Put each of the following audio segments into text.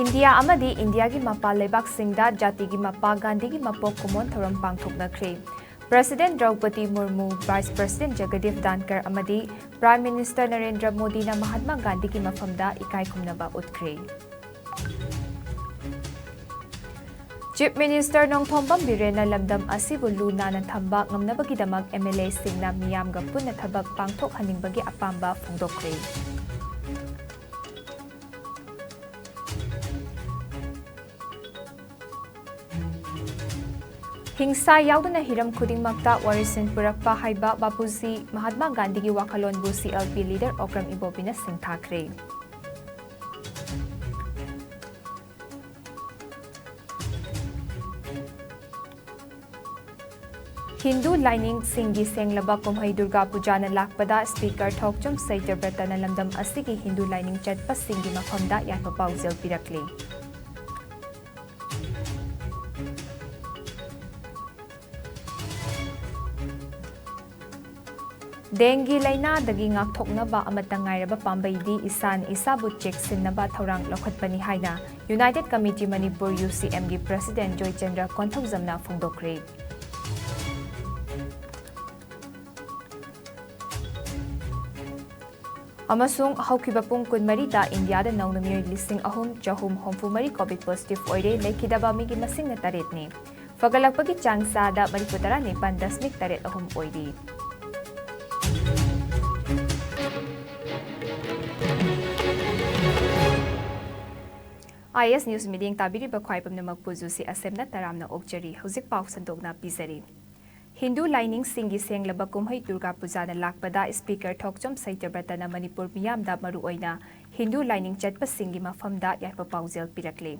India amadi India gi mapa lebak singda jati gi mapa Gandhi gi mapok kumon thoram pangthoknakre. President Draupadi Murmu, Vice President Jagadish Dhankar amadi Prime Minister Narendra Modi na Mahatma Gandhi gi mafamda ikai khumnaba utkre. Chief Minister Nongthombam Birena lamdam asibu luna na thamba ngamnabagidamak MLA singna miyamga punna thabak pangthok haningbagi apamba phongdokre. Hingsa yauduna hiram khudingmakta warisin purakpa haiba Bapuji Mahatma Gandhi gi wakalonbu CLP leader Okram Ibobina singthakre. Hindu lining singi senglaba kumhai Durga Puja na lakpada Speaker Thokcham Saitabhrata na lamdam asigi Hindu lining chatpa singi mafamda yaipa pauzil pirakle. Dengue laina dagi ngakthoknaba amata ngairaba pambaidi isan isabu cheksinaba thorang lokhatpani haina United Committee Manipur UCM gi President Joy Chandra Konthokjamna phongdokre. Amasung haukiba pung kunmari da India da nauna miyoi lising ahum jahum homfumari COVID positive oire laikidaba migi masing na taret ni. Fagalakpagi changsa da mariputara ni 5.8 ahum oire. IS News Meeting tabiri bakwai pamna magpuzu si ASEM na taramna okjari hauzik pau sandokna pizari. Hindu lining singi senglaba kumhai Durga Puja na lakpada Speaker Thokcham Saitabhrata na Manipur miyamda maruoina Hindu lining chatpa singi mafamda yaipa pauzil pirakle.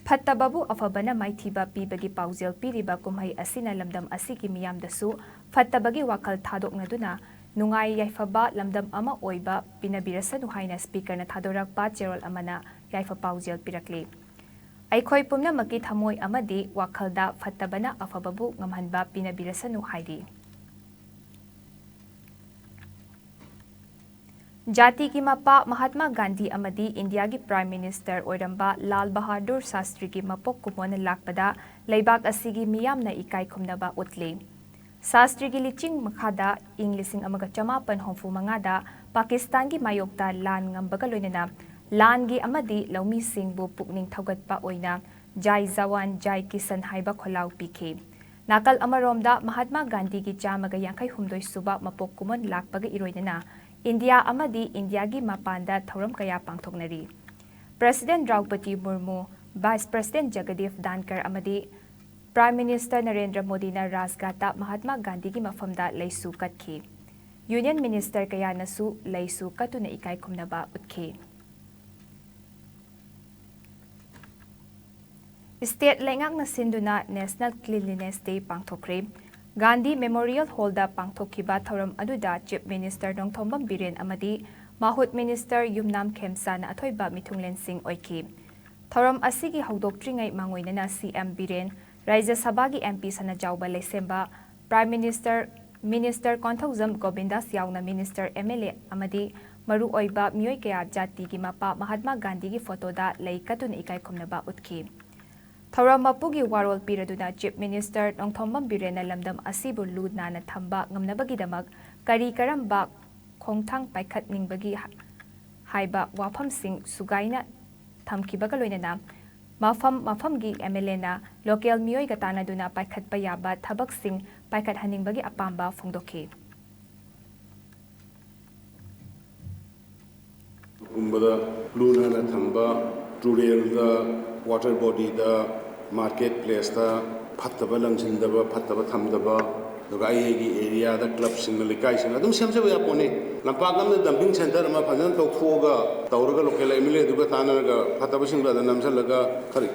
Phattababu afabana maithiba pibagi pauzil piriba kumhai asina lamdam asigi miyamdasu phattabagi wakal thadoknaduna nungai yaifaba lamdam ama oiba pinabirasanu haina Speaker na thadorakpa cherol amana yaifa pauzil pirakle. Aikhoi pumna maki thamoi amadi wakhalda phattabana afababu ngamhanba pinabirasanu hairi. Jati ki mapa Mahatma Gandhi amadi India gi Prime Minister oiramba Lal Bahadur Shastri ki mapok kumon lakpada leibak asigi miyamna ikai khumnaba utle. Shastri gi liching makhada Englishing amaga chamapan homfu mangada Pakistan gi mayokta lan ngambaga loinana Langi amadi laumi singbu pukning thaugatpa oina Jai Jawan Jai Kisan haiba kholau pikhe. Nakal amaromda Mahatma Gandhi gi chamaga yankai humdoi suba mapok kumon lakpaga iroinana India amadi India gi mapanda thoram kaya pangthoknari. President Draupadi Murmu, Vice President Jagadish Dhankar amadi Prime Minister Narendra Modi na Rajgata Mahatma Gandhi gi mafamda leisu katki. Union Minister kaya nasu leisu katuna ikai khumnaba utkhe. State lengak na sinduna National Cleanliness Day pangthokre. Gandhi Memorial Hall da pangthokhiba thoram aduda Chief Minister Nongthombam Biren amadi Mahut Minister Yumnam Khemsa na athoiba Mithunglen Singh oiki. Thoram asigi haudokringai mangoinana CM Biren Rajya Sabha gi MP sana jawba lesemba Prime Minister Konthokjam Govindas yauna Minister MLA amadi maru oiba miyoi kaya jati gi mapa Mahatma Gandhi gi photo da leikatuna ikai khumnaba utkhi. Thoram mapugi warol piraduna Chief Minister Nongthombam Birena lamdam asibu ludna na thamba ngamnabagidamak kari karamba khongthang paikhat ningbagi haiba wafam sing sugaina thamkibaga loinana mafam gi MLA na local miyoi gatana duna paikhat payaba thabak sing paikhat haningbagi apamba phongdokhe. Umbada luna na thamba rural da water body da marketplace da phattaba langsindaba phattaba thamdaba duga ayegi area da club sing likai sing adum semjaba ya pone lampagam da dumping center ma phajan tokhoga tawraga local MLA duga tanaraga phattaba sing da namsalaga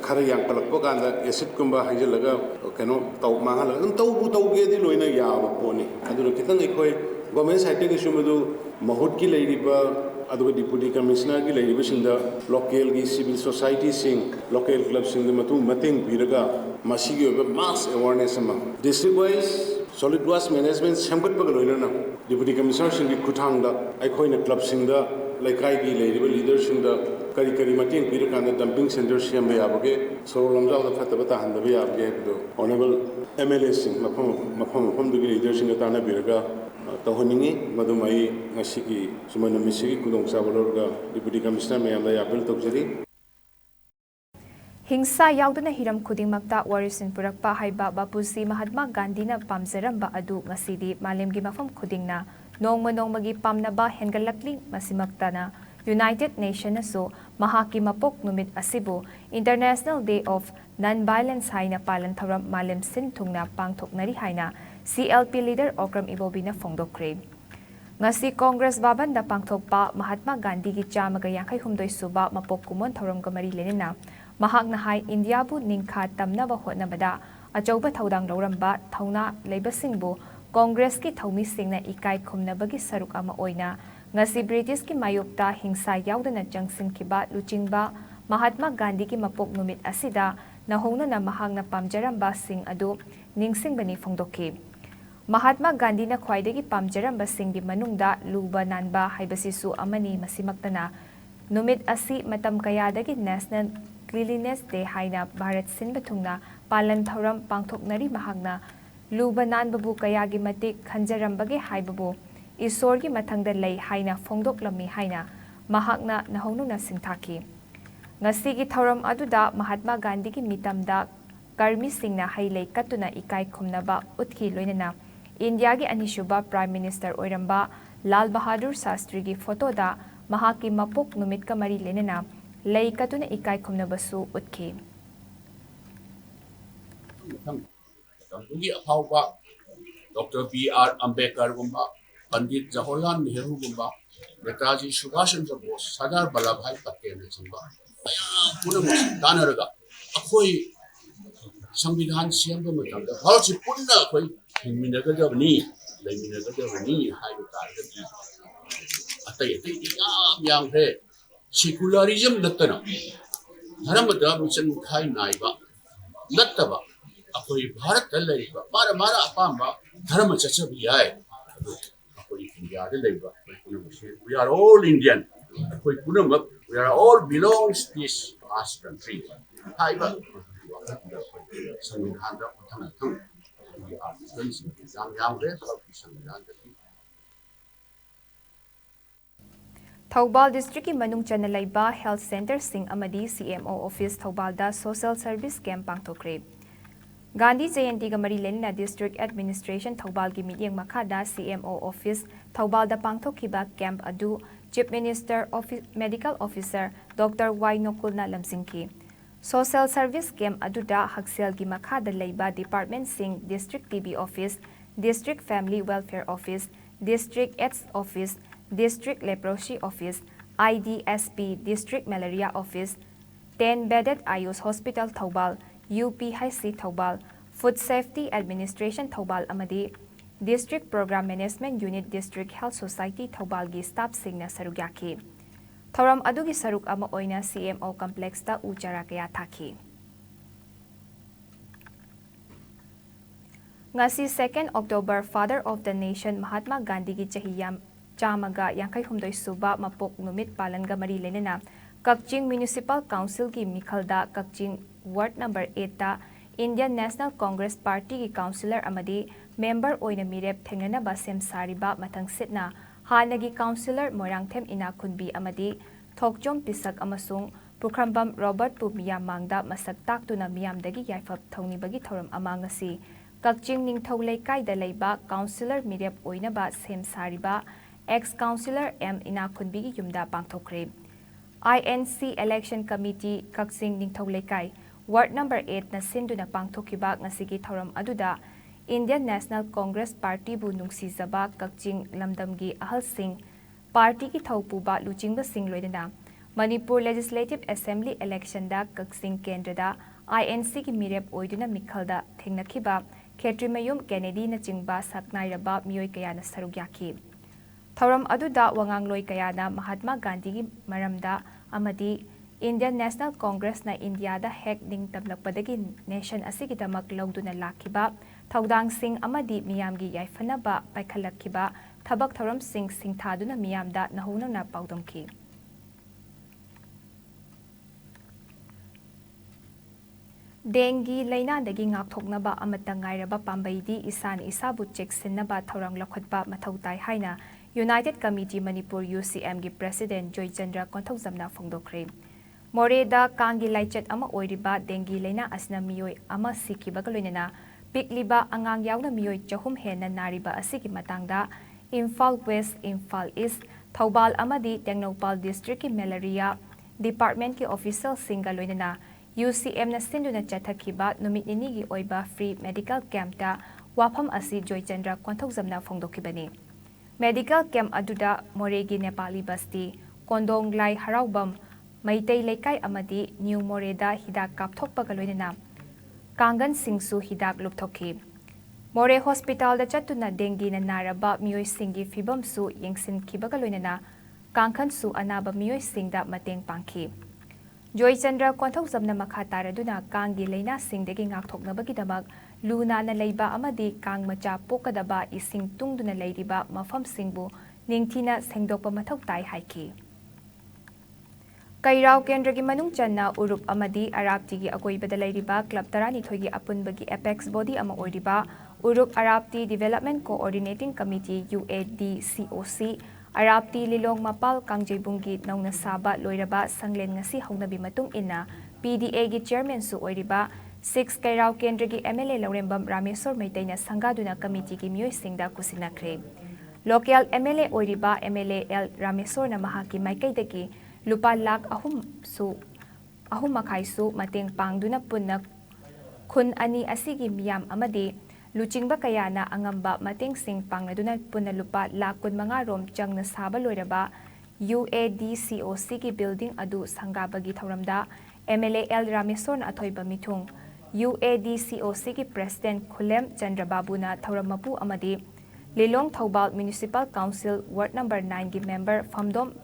khara yang palakpa kanda acid kumba haijalaga keno taw mangala adum tawge di loina ya pone adura kitang ekoi government side ke sumadu mahut ki leiriba aduga deputy commissioner ki leiriba sinda local gi civil society sing local club sing da matu mating piraga masigi oba mass awareness ama district wise solid waste management samgat pag loina na deputy commissioner sing ki kuthang da aikhoina club sing da ꯂꯩꯀꯥꯏꯒꯤ ꯂꯩꯔꯤꯕ ꯂꯤꯗꯔꯁꯤꯡꯗ ꯀꯔꯤ ꯀꯔꯤ ꯃꯇꯦꯡ ꯄꯤꯔꯀꯥꯟꯗ dumping centre ꯁꯦꯝꯕ ꯌꯥꯕꯒꯦ ꯁꯣꯔꯣꯛ ꯂꯝꯖꯥꯎꯗ ꯐꯠꯇꯕ ꯇꯥꯍꯟꯗꯕ ꯌꯥꯕꯒꯦ ꯍꯥꯏꯕꯗꯣ ꯑꯣꯅꯦꯕꯜ MLAꯁꯤꯡ ꯃꯐꯝꯗꯨꯒꯤ ꯂꯤꯗꯔꯁꯤꯡꯒ ꯇꯥꯟꯅꯕꯤꯔꯒ ꯇꯧꯍꯟꯅꯤꯡꯉꯤ ꯃꯗꯨꯃ ꯑꯩ ꯉꯁꯤꯒꯤ ꯁꯨꯃꯥꯏꯅ ꯅꯨꯃꯤꯠꯁꯤꯒꯤ ꯈꯨꯗꯣꯡꯆꯥꯕ ꯂꯧꯔꯒ ꯗꯤꯄꯨꯇꯤ ꯀꯃꯤꯁꯅꯔ ꯃꯌꯥꯝꯗ ꯑꯄꯤꯜ ꯇꯧꯖꯔꯤ హిಂಸಾ ꯌꯥꯎꯗꯅ ಹಿರಂ ಖುದಿꯡꯃꯛꯇ ꯋꯥꯔꯤꯁꯤꯟ ꯄꯨꯔꯛꯄ ꯍꯥꯏꯕ ꯕꯥꯄꯨꯖꯤ ꯃꯍꯥꯠꯃಾ ꯒꯥꯟꯙꯤꯅ ꯄꯥꯝꯖꯔꯝꯕ ꯑꯗꯨ ꯉꯁꯤꯗꯤ ꯃꯥꯂꯦꯝꯒꯤ ꯃꯐꯝ ꯈꯨꯗꯤꯡꯅ ꯅꯣꯡꯃꯒꯤ ꯄꯥꯝꯅꯕ ꯍꯦꯟꯒꯠꯂꯛꯂꯤ ꯃꯁꯤꯃꯛꯇꯅ ꯌꯨꯅꯥꯏꯇꯦꯗ ꯅꯦꯁꯟꯅꯁꯨ ꯃꯍꯥꯛꯀꯤ ꯃꯄꯣꯛ ꯅꯨꯃꯤꯠ ꯑꯁꯤꯕꯨ ꯏꯟꯇꯔꯅꯦꯁꯅꯦꯜ ꯗꯦ ꯑꯣꯐ ꯅꯟ ꯚꯥꯏꯂꯦꯟꯁ ꯍꯥꯏꯅ ꯄꯥꯂꯟ ꯊꯧꯔꯝ ꯃꯥꯂꯦꯝ ꯁꯤꯟ ꯊꯨꯡꯅ ꯄꯥꯡꯊꯣꯛꯅꯔꯤ ꯍꯥꯏꯅ CLP ꯂꯤꯗꯔ ꯑꯣꯀ꯭ꯔꯝ ꯏꯕꯣꯕꯤꯅ ꯐꯣꯡꯗꯣꯛꯈ꯭ꯔꯦ ngasi Congress Bhavanda pangthokpa Mahatma Gandhi gi chamaga 52 suba mapok kumon thoramga mari lenina mahakna hai India bu ningkha tamnaba hotnabada achauba thodang loramba thauna leibasingbu Congress ki thomi singna ikai khumnabagi saruk ama oina ngasi British ki mayokta hingsa yaudana jangsin kiba luchingba Mahatma Gandhi ki mapok numit asida nahongna na mahakna pamjaramba sing adu ningsingbani phongdokki Mahatma Gandhi na khwaidagi pamjaramba singgi manungda luba nanba haibasisu amani masimaktana numit asi matam kayadagi National Cleanliness Day haina Bharat sinba thungna palan thoram pangthoknari mahakna luba nanbabu kayagi matik khanjarambage haibabu isorgi mathangda lei haina phongdoklami haina mahakna nahonuna singthaki ngasigi thoram aduda Mahatma Gandhi ki mitamda karmi singna hailei katuna ikai khumnaba utki loinana India ki anishuba Prime Minister Oiramba Lal Bahadur Shastri ki photo da mahaki mapok numit ka mari lenena lei katuna ikai khumnabasu utki Dr. B.R. Ambedkar gumba Pandit Jawaharlal Nehru gumba Netaji Subhash Chandra Bose Sardar Vallabhbhai Patel ne chungba puna mo danaraga akhoi संविधान सेम्बा मतमदा भारतसे पुन्ना अखोइ हिंमिनगदबनी लेमिनगदबनी हाइबो तारगदि अतै अतै याम है secularism नत्तना धर्मदा mission खाइ नाइबा नत्तबा अखोइ भारत लैबा मारा मारा अपाम्बा धर्म चचबि याय अखोइ इंडिया दे लैबा we are all Indian अखोइ पुनमक we are all belongs this vast country हाइबा संविधान दा उठना थंग ये आर्टिकल्स जाम रे संविधान दा Thobal District ki manung chana laiba Health Center sing amadi CMO Office Thobal da Social Service Camp pangthokre Gandhi Jayanti ga mari lenina District Administration Thobal gi midyang makha da CMO Office Thobal da pangthokhiba camp adu Chief Minister Office Medical Officer Dr. Y Nokulna lamsingki Social Service Camp aduda Haksel gi makhada leiba Department Sing District TB Office, District Family Welfare Office, District AIDS Office, District Leprosy Office, IDSP District Malaria Office, 10-bedded Ayush Hospital Thobal, UPHC Thobal, Food Safety Administration Thobal amadi District Program Management Unit District Health Society Thobal gi staff singna sarugyaki Thoram adugi saruk ama oina CMO complex ta uchara kaya thaki. Ngasi 2nd October Father of the Nation Mahatma Gandhi gi chahiyam chamaga 52 suba mapok numit palan ga mari lenena Kakching Municipal Council ki mikhalda Kakching Ward number 8 ta Indian National Congress Party ki councillor amadi member oina mirep thengnana ba sem sariba mathang sitna Hanagi Councillor Morangthem Inakunbi amadi Thokjom Pisak amasung Pukrambam Robert Pumiyam mangda masak taktuna miyamdagi yaifap thaunibagi thoram amangasi Kakching Ningthau Leikai da leiba Councillor Mirep oinaba sem sariba ex-Councillor M Inakunbi gi yumda pangthokre INC Election Committee Kakching Ningthau Leikai Ward number 8 na sinduna pangthokiba ngasigi thoram aduda Indian National Congress Party bu nungsizaba Kakching lamdamgi ahal singh party ki thaupuba luchingba singh loidana Manipur Legislative Assembly election da Kakching Kendra da INC ki mirep oiduna mikhalda thengnakhiba Khetrimayum Kennedy na chingba saknairaba miyoi kayana sarugyaki Thoram aduda wangangloi kayana Mahatma Gandhi gi maramda amadi Indian National Congress na India da hek ning tablakpadagi nation asigidamak lawduna lakhiba Thaudang Singh amadi miyamgi yaifanaba paikhalakhiba thabak thoram singh singthaduna miyamda nahunana paudongki ꯗꯦꯡꯒꯤ ꯂꯩꯅꯥꯗꯒꯤ ꯉꯥꯛꯊꯣꯛꯅꯕ ꯑꯃꯠꯇ ꯉꯥꯏꯔꯕ ꯄꯥꯝꯕꯩꯗꯤ ꯏꯁꯥꯅ ꯏꯁꯥꯕꯨ ꯆꯦꯛꯁꯤꯟꯅꯕ ꯊꯧꯔꯥꯡ ꯂꯧꯈꯠꯄ ꯃꯊꯧ ꯇꯥꯏ ꯍꯥꯏꯅ United committee Manipur UCMꯒꯤ president Joychandra ꯀꯣꯟꯊꯧꯖꯝꯅ ꯐꯣꯡꯗꯣꯛꯈ꯭ꯔꯦ꯫ ꯃꯣꯔꯦꯗ ꯀꯥꯡꯒꯤ ꯂꯥꯏꯆꯠ ꯑꯃ ꯑꯣꯏꯔꯤꯕ ꯗꯦꯡꯒꯤ ꯂꯩꯅꯥ ꯑꯁꯤꯅ ꯃꯤꯑꯣꯏ ꯑꯃ ꯁꯤꯈꯤꯕꯒ ꯂꯣꯏꯅꯅ ꯄꯤꯛꯂꯤꯕ ꯑꯉꯥꯡ ꯌꯥꯎꯅ ꯃꯤꯑꯣꯏ 300 ꯍꯦꯟꯅ ꯅꯥꯔꯤꯕ ꯑꯁꯤꯒꯤ ꯃꯇꯥꯡꯗ ꯏꯝꯐꯥꯜ ꯋꯦꯁ, ꯏꯝꯐꯥꯜ ꯏꯁ, ꯊꯧꯕꯥꯜ ꯑꯃꯗꯤ ꯇꯦꯡꯅꯧꯄꯥꯜ ꯗꯤꯁꯇ꯭ꯔꯤꯛꯀꯤ ꯃꯦꯂꯦꯔꯤꯌꯥ ꯗꯤꯄꯥꯔꯠꯃꯦꯟꯠꯀꯤ ꯑꯣꯐꯤꯁꯤꯌꯦꯜꯁꯤꯡꯒ ꯂꯣꯏꯅꯅ UCMꯅ ꯁꯤꯟꯗꯨꯅ ꯆꯠꯊꯈꯤꯕ ꯅꯨꯃꯤꯠ ꯅꯤꯅꯤꯒꯤ ꯑꯣꯏꯕ ꯐ꯭ꯔꯤ ꯃꯦꯗꯤꯀꯦꯜ ꯀꯦꯝꯞꯇ ꯋꯥꯐꯝ ꯑꯁꯤ ꯖꯣꯏꯆꯟꯗ꯭ꯔ ꯀꯣꯟꯊꯧꯖꯝꯅ ꯐꯣꯡꯗꯣꯛꯈꯤꯕꯅꯤ꯫ ꯃꯦꯗꯤꯀꯦꯜ ꯀꯦꯝꯞ ꯑꯗꯨꯗ ꯃꯣꯔꯦꯒꯤ ꯅꯦꯄꯥꯂꯤ ꯕꯁꯇꯤ, ꯀꯣꯟꯗꯣꯡ ꯂꯥꯏ ꯍꯔꯥꯎꯕꯝ, ꯃꯩꯇꯩ ꯂꯩꯀꯥꯏ ꯑꯃꯗꯤ ꯅ꯭ꯌꯨ ꯃꯣꯔꯦꯗ ꯍꯤꯗꯥꯛ ꯀꯥꯞꯊꯣꯛꯄꯒ ꯂꯣꯏꯅꯅ ꯀꯥꯡꯒꯟꯁꯤꯡꯁꯨ ꯍꯤꯗꯥꯛ ꯂꯨꯞꯊꯣꯛꯈꯤ꯫ ꯃꯣꯔꯦ ꯍꯣꯁꯄꯤꯇꯥꯜꯗ ꯆꯠꯇꯨꯅ ꯗꯦꯡꯒꯤꯅ ꯅꯥꯔꯕ ꯃꯤꯑꯣꯏꯁꯤꯡꯒꯤ ꯐꯤꯚꯝꯁꯨ ꯌꯦꯡꯁꯤꯟꯈꯤꯕꯒ ꯂꯣꯏꯅꯅ ꯀꯥꯡꯈꯟꯁꯨ ꯑꯅꯥꯕ ꯃꯤꯑꯣꯏꯁꯤꯡꯗ ꯃꯇꯦꯡ ꯄꯥꯡꯈꯤ꯫ ꯖꯣꯏꯆꯟꯗ꯭ꯔ ꯀꯣꯟꯊꯧꯖꯝꯅ ꯃꯈꯥ ꯇꯥꯔꯗꯨꯅ ꯀꯥꯡꯒꯤ ꯂꯩꯅꯥꯁꯤꯡꯗꯒꯤ ꯉꯥꯛꯊꯣꯛꯅꯕꯒꯤꯗꯃꯛ ꯂꯨ ꯅꯥꯟꯅ ꯂꯩꯕ ꯑꯃꯗꯤ ꯀꯥꯡ ꯃꯆꯥ ꯄꯣꯛꯀꯗꯕ ꯏꯁꯤꯡ ꯇꯨꯡꯗꯨꯅ ꯂꯩꯔꯤꯕ ꯃꯐꯝꯁꯤꯡꯕꯨ ꯅꯤꯡꯊꯤꯅ ꯁꯦꯡꯗꯣꯛꯄ ꯃꯊꯧ ꯇꯥꯏ ꯍꯥꯏꯈꯤ꯫ ꯀꯩꯔꯥꯎ ꯀꯦꯟꯗ꯭ꯔꯒꯤ ꯃꯅꯨꯡ ꯆꯟꯅ ꯎꯔꯨꯞ ꯑꯃꯗꯤ ꯑꯔꯥꯞꯇꯤꯒꯤ ꯑꯀꯣꯏꯕꯗ ꯂꯩꯔꯤꯕ ꯀ꯭ꯂꯕ 12ꯒꯤ ꯑꯄꯨꯟꯕꯒꯤ ꯑꯦꯄꯦꯛꯁ ꯕꯣꯗꯤ ꯑꯃ ꯑꯣꯏꯔꯤꯕ ꯎꯔꯨꯞ Arapti development coordinating committee UADCOC Arapti Lilong ꯃꯄꯥꯜ ꯀꯥꯡꯖꯩꯕꯨꯡꯒꯤ ꯅꯧꯅ ꯁꯥꯕ ꯂꯣꯏꯔꯕ ꯁꯪꯂꯦꯟ ꯉꯁꯤ ꯍꯧꯅꯕꯤ ꯃꯇꯨꯡ ꯏꯟꯅ PDAꯒꯤ ꯆꯦꯌꯔꯃꯦꯟꯁꯨ ꯑꯣꯏꯔꯤꯕ 6 ꯀꯩꯔꯥꯎ ꯀꯦꯟꯗ꯭ꯔꯒꯤ MLA ꯂꯧꯔꯦꯝꯕꯝ ꯔꯥꯃꯦꯁꯣꯔ ꯃꯩꯇꯩꯅ ꯁꯪꯒꯥꯗꯨꯅ ꯀꯃꯤꯇꯤꯒꯤ ꯃꯤꯑꯣꯏꯁꯤꯡꯗ ꯈꯨꯠꯁꯤꯟꯅꯈ꯭ꯔꯦ꯫ ꯂꯣꯀꯦꯜ MLA ꯑꯣꯏꯔꯤꯕ MLA L ꯔꯥꯃꯦꯁꯣꯔꯅ ꯃꯍꯥꯛꯀꯤ ꯃꯥꯏꯀꯩꯗꯒꯤ ꯂꯨꯄꯥ ꯂꯥꯈ 3.5ꯁꯨ ꯃꯇꯦꯡ ꯄꯥꯡꯗꯨꯅ ꯄꯨꯟꯅ ꯈꯨꯟ ꯑꯅꯤ ꯑꯁꯤꯒꯤ ꯃꯤꯌꯥꯝ ꯑꯃꯗꯤ ꯂꯨꯆꯤꯡꯕ ꯀꯌꯥꯅ ꯑꯉꯝꯕ ꯃꯇꯦꯡꯁꯤꯡ ꯄꯥꯡꯅꯗꯨꯅ ꯄꯨꯟꯅ ꯂꯨꯄꯥ ꯂꯥꯈ 25 ꯔꯣꯝ ꯆꯪꯅ ꯁꯥꯕ ꯂꯣꯏꯔꯕ UADCOCꯒꯤ ꯕꯤꯜꯗꯤꯡ ꯑꯗꯨ ꯁꯪꯒꯥꯕꯒꯤ ꯊꯧꯔꯝꯗ MLA L ꯔꯥꯃꯦꯁꯣꯔꯅ ꯑꯊꯣꯏꯕ ꯃꯤꯊꯨꯡ, UADCOCꯒꯤ ꯄ꯭ꯔꯦꯁꯤꯗꯦꯟꯠ ꯈꯨꯂꯦꯝ ꯆꯟꯗ꯭ꯔꯕꯥꯕꯨꯅ ꯊꯧꯔꯝ ꯃꯄꯨ ꯑꯃꯗꯤ Lilong Thoubal municipal council ward number 9ꯒꯤ ꯃꯦꯝꯕꯔ ꯐꯝꯗꯣꯝ